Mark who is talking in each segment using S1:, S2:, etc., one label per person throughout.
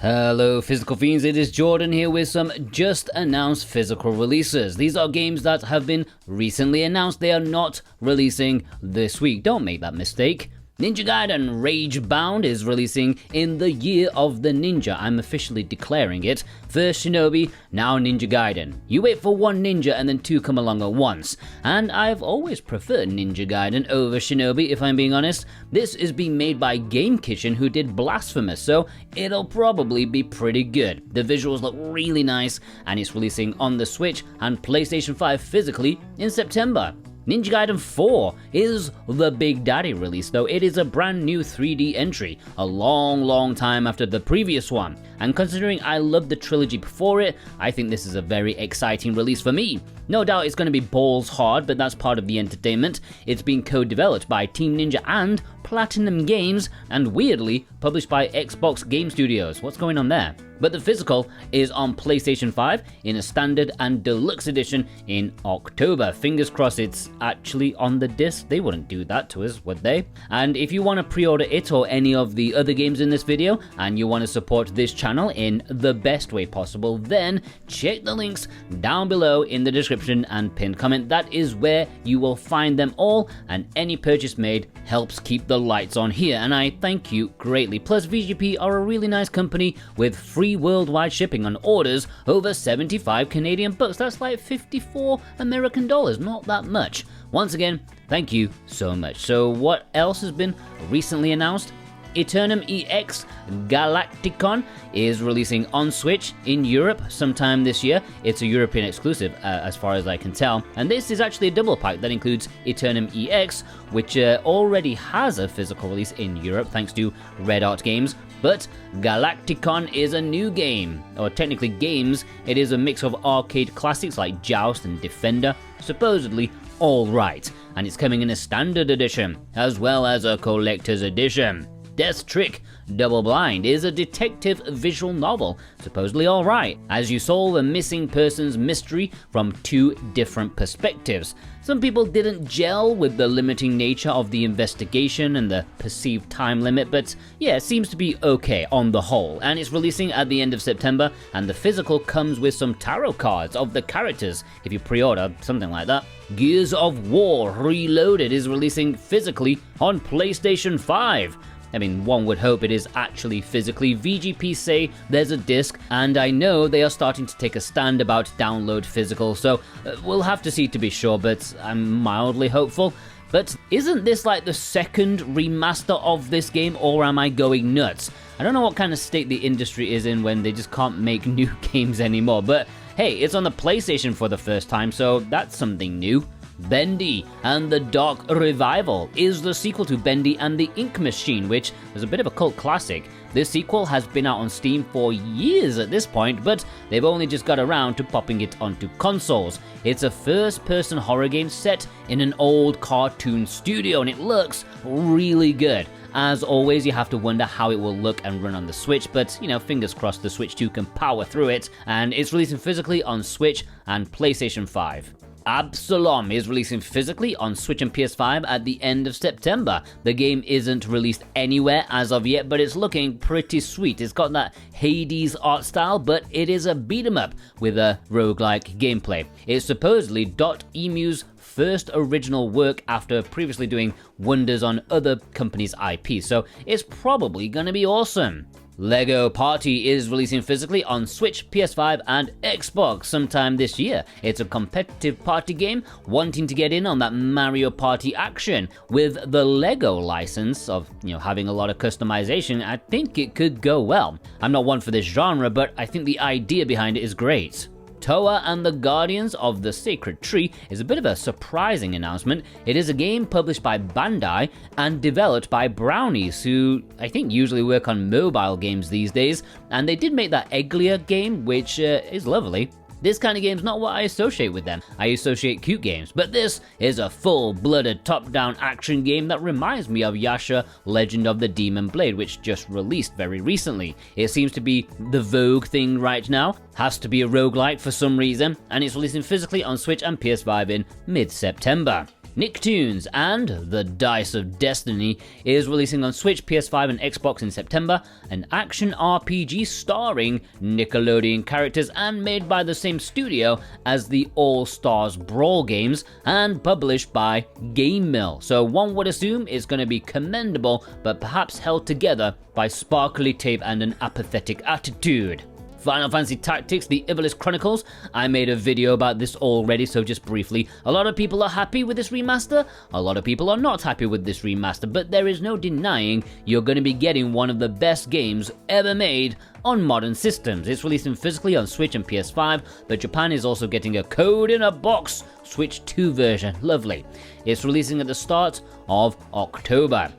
S1: Hello Physical Fiends, it is Jordan here with some just announced physical releases. These are games that have been recently announced, they are not releasing this week, don't make that mistake. Ninja Gaiden Ragebound is releasing in the year of the ninja. I'm officially declaring it. First Shinobi, now Ninja Gaiden. You wait for one ninja and then two come along at once. And I've always preferred Ninja Gaiden over Shinobi, if I'm being honest. This is being made by Game Kitchen, who did Blasphemous, so it'll probably be pretty good. The visuals look really nice, and it's releasing on the Switch and PlayStation 5 physically in September. Ninja Gaiden 4 is the Big Daddy release, though it is a brand new 3D entry, a long time after the previous one. And considering I loved the trilogy before it, I think this is a very exciting release for me. No doubt it's going to be balls hard, but that's part of the entertainment. It's being co-developed by Team Ninja and Platinum Games, and weirdly published by Xbox Game Studios. What's going on there? But the physical is on PlayStation 5 in a standard and deluxe edition in October. Fingers crossed it's actually on the disc. They wouldn't do that to us, would they? And if you want to pre-order it or any of the other games in this video, and you want to support this channel in the best way possible, then check the links down below in the description and pinned comment. That is where you will find them all, and any purchase made helps keep the lights on here, and I thank you greatly. Plus, VGP are a really nice company with free worldwide shipping on orders over 75 Canadian bucks. That's like 54 American dollars, not that much. Once again, thank you so much. So what else has been recently announced? EternumEx Galacticon is releasing on Switch in Europe sometime this year. It's a European exclusive as far as I can tell, and this is actually a double pack that includes EternumEx, which already has a physical release in Europe thanks to Red Art Games, but Galacticon is a new game, or technically games. It is a mix of arcade classics like Joust and Defender, supposedly all right, and it's coming in a standard edition as well as a collector's edition. Death Trick Double Blind is a detective visual novel, supposedly alright, as you solve a missing person's mystery from two different perspectives. Some people didn't gel with the limiting nature of the investigation and the perceived time limit, but yeah, it seems to be okay on the whole, and it's releasing at the end of September, and the physical comes with some tarot cards of the characters if you pre-order, something like that. Gears of War Reloaded is releasing physically on PlayStation 5. I mean, one would hope it is actually physically. VGP say there's a disc, and I know they are starting to take a stand about download physical, so we'll have to see to be sure, but I'm mildly hopeful. But isn't this like the second remaster of this game, or am I going nuts? I don't know what kind of state the industry is in when they just can't make new games anymore, but hey, it's on the PlayStation for the first time, so that's something new. Bendy and the Dark Revival is the sequel to Bendy and the Ink Machine, which was a bit of a cult classic. This sequel has been out on Steam for years at this point, but they've only just got around to popping it onto consoles. It's a first-person horror game set in an old cartoon studio, and it looks really good. As always, you have to wonder how it will look and run on the Switch, but you know, fingers crossed the Switch 2 can power through it, and it's releasing physically on Switch and PlayStation 5. Absolum is releasing physically on Switch and PS5 at the end of September. The game isn't released anywhere as of yet, but it's looking pretty sweet. It's got that Hades art style, but it is a beat-em-up with a roguelike gameplay. It's supposedly .emu's first original work after previously doing wonders on other companies' IP, so it's probably gonna be awesome. Lego Party is releasing physically on Switch, PS5, and Xbox sometime this year. It's a competitive party game wanting to get in on that Mario Party action. With the Lego license of, having a lot of customization, I think it could go well. I'm not one for this genre, but I think the idea behind it is great. Towa and the Guardians of the Sacred Tree is a bit of a surprising announcement. It is a game published by Bandai and developed by Brownies, who I think usually work on mobile games these days, and they did make that Eglia game, which is lovely. This kind of game's not what I associate with them. I associate cute games, but this is a full-blooded top-down action game that reminds me of Yasha Legend of the Demon Blade, which just released very recently. It seems to be the vogue thing right now, has to be a roguelike for some reason, and it's releasing physically on Switch and PS5 in mid-September. Nicktoons and The Dice of Destiny is releasing on Switch, PS5 and Xbox in September, an action RPG starring Nickelodeon characters and made by the same studio as the All-Stars Brawl games and published by Game Mill. So one would assume it's going to be commendable, but perhaps held together by sparkly tape and an apathetic attitude. Final Fantasy Tactics, the Ivalice Chronicles. I made a video about this already, so just briefly. A lot of people are happy with this remaster, a lot of people are not happy with this remaster, but there is no denying you're going to be getting one of the best games ever made on modern systems. It's releasing physically on Switch and PS5, but Japan is also getting a code in a box Switch 2 version. Lovely. It's releasing at the start of October.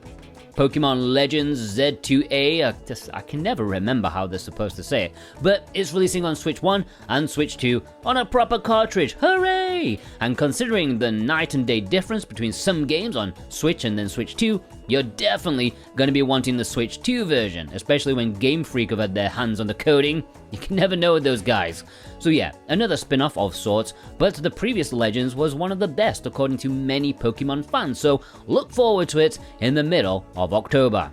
S1: Pokemon Legends Z2A, I can never remember how they're supposed to say it, but it's releasing on Switch 1 and Switch 2 on a proper cartridge, hooray! And considering the night and day difference between some games on Switch and then Switch 2, you're definitely going to be wanting the Switch 2 version, especially when Game Freak have had their hands on the coding. You can never know with those guys. So yeah, another spin-off of sorts, but the previous Legends was one of the best according to many Pokemon fans, so look forward to it in the middle of October.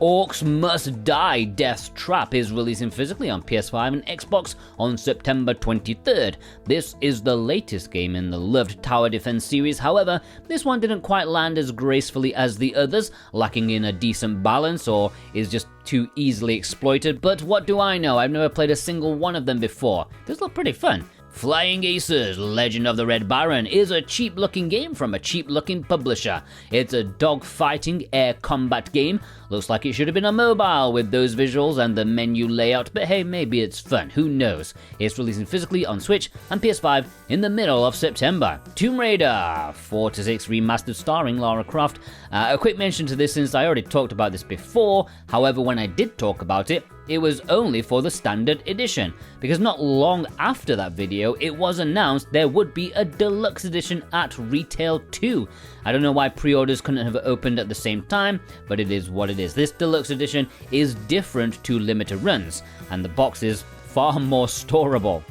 S1: Orcs Must Die Deathtrap is releasing physically on PS5 and Xbox on September 23rd. This is the latest game in the loved tower defense series, however, this one didn't quite land as gracefully as the others, lacking in a decent balance or is just too easily exploited, but what do I know, I've never played a single one of them before. These look pretty fun. Flying Aces Legend of the Red Baron is a cheap-looking game from a cheap-looking publisher. It's a dog-fighting air combat game. Looks like it should have been a mobile with those visuals and the menu layout, but hey, maybe it's fun, who knows. It's releasing physically on Switch and PS5 in the middle of September. Tomb Raider 4 to 6 Remastered starring Lara Croft. A quick mention to this since I already talked about this before, however when I did talk about it, it was only for the standard edition, because not long after that video, it was announced there would be a deluxe edition at retail too. I don't know why pre-orders couldn't have opened at the same time, but it is what it is. This deluxe edition is different to limited runs, and the box is far more storable.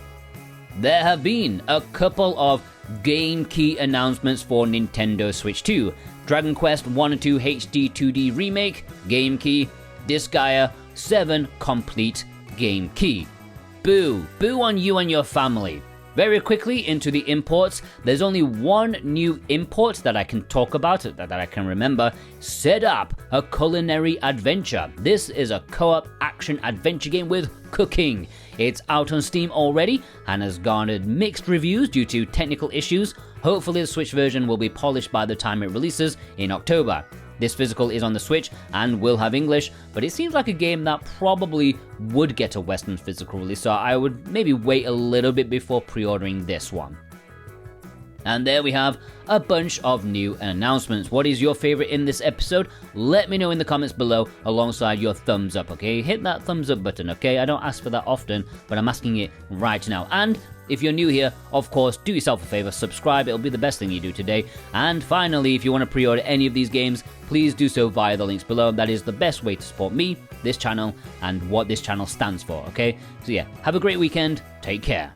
S1: There have been a couple of game key announcements for Nintendo Switch 2. Dragon Quest 1 and 2 HD 2D Remake, game key, Disgaea 7 complete game key. Boo. Boo on you and your family. Very quickly into the imports, there's only one new import that I can talk about, that I can remember. SEDAP, a culinary adventure. This is a co-op action adventure game with cooking. It's out on Steam already and has garnered mixed reviews due to technical issues. Hopefully the Switch version will be polished by the time it releases in October. This physical is on the Switch and will have English, but it seems like a game that probably would get a Western physical release, so I would maybe wait a little bit before pre-ordering this one. And there we have a bunch of new announcements. What is your favorite in this episode? Let me know in the comments below alongside your thumbs up, okay? Hit that thumbs up button, okay? I don't ask for that often, but I'm asking it right now. And if you're new here, of course, do yourself a favor, subscribe, it'll be the best thing you do today. And finally, if you want to pre-order any of these games, please do so via the links below. That is the best way to support me, this channel, and what this channel stands for, okay? So yeah, have a great weekend, take care.